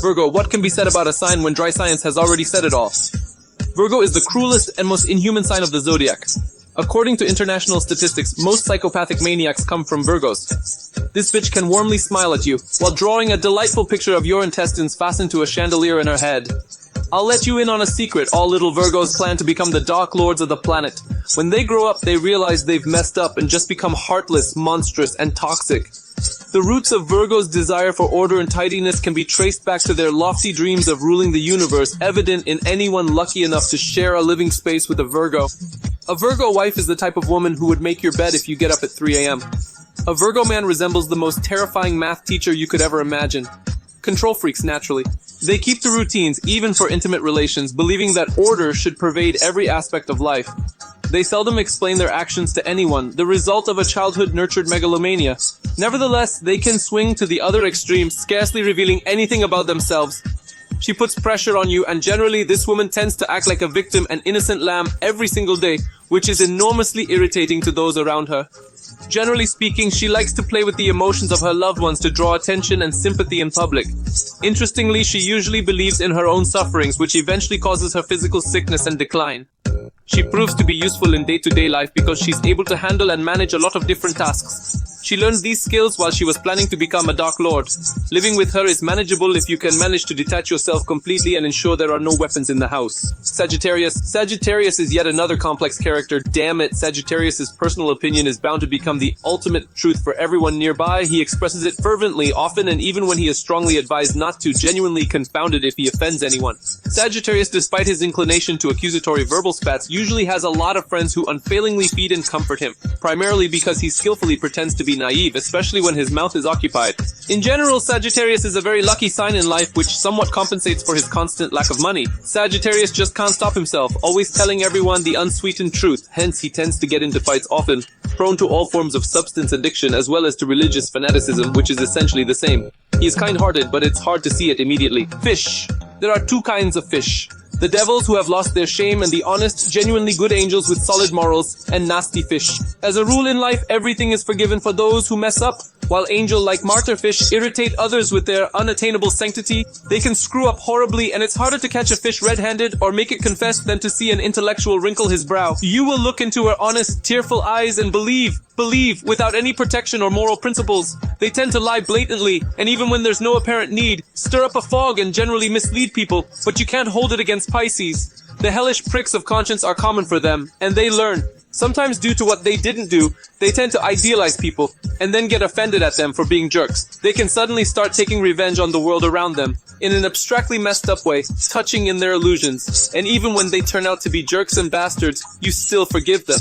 Virgo, what can be said about a sign when dry science has already said it all? Virgo is the cruelest and most inhuman sign of the zodiac. According to international statistics, most psychopathic maniacs come from Virgos. This bitch can warmly smile at you, while drawing a delightful picture of your intestines fastened to a chandelier in her head. I'll let you in on a secret, all little Virgos plan to become the dark lords of the planet. When they grow up, they realize they've messed up and just become heartless, monstrous, and toxic. The roots of Virgo's desire for order and tidiness can be traced back to their lofty dreams of ruling the universe, evident in anyone lucky enough to share a living space with a Virgo. A Virgo wife is the type of woman who would make your bed if you get up at 3 a.m. A Virgo man resembles the most terrifying math teacher you could ever imagine. Control freaks, naturally. They keep to routines, even for intimate relations, believing that order should pervade every aspect of life. They seldom explain their actions to anyone, the result of a childhood-nurtured megalomania. Nevertheless, they can swing to the other extreme, scarcely revealing anything about themselves. She puts pressure on you, and generally this woman tends to act like a victim and innocent lamb every single day, which is enormously irritating to those around her. Generally speaking, she likes to play with the emotions of her loved ones to draw attention and sympathy in public. Interestingly, she usually believes in her own sufferings, which eventually causes her physical sickness and decline. She proves to be useful in day-to-day life because she's able to handle and manage a lot of different tasks. She learned these skills while she was planning to become a Dark Lord. Living with her is manageable if you can manage to detach yourself completely and ensure there are no weapons in the house. Sagittarius is yet another complex character. Damn it, Sagittarius's personal opinion is bound to become the ultimate truth for everyone nearby. He expresses it fervently, often, and even when he is strongly advised not to, genuinely confounded if he offends anyone. Sagittarius, despite his inclination to accusatory verbal spats, usually has a lot of friends who unfailingly feed and comfort him, primarily because he skillfully pretends to be naive, especially when his mouth is occupied. In general, Sagittarius is a very lucky sign in life, which somewhat compensates for his constant lack of money. Sagittarius just can't stop himself, always telling everyone the unsweetened truth, hence he tends to get into fights often, prone to all forms of substance addiction as well as to religious fanaticism, which is essentially the same. He is kind-hearted, but it's hard to see it immediately. Fish. There are two kinds of fish. The devils who have lost their shame, and the honest, genuinely good angels with solid morals, and nasty fish. As a rule in life, everything is forgiven for those who mess up. While angel-like martyrfish irritate others with their unattainable sanctity, they can screw up horribly, and it's harder to catch a fish red-handed or make it confess than to see an intellectual wrinkle his brow. You will look into her honest, tearful eyes and believe, without any protection or moral principles. They tend to lie blatantly, and even when there's no apparent need, stir up a fog and generally mislead people, but you can't hold it against Pisces. The hellish pricks of conscience are common for them, and they learn. Sometimes due to what they didn't do, they tend to idealize people, and then get offended at them for being jerks. They can suddenly start taking revenge on the world around them, in an abstractly messed up way, touching in their illusions. And even when they turn out to be jerks and bastards, you still forgive them.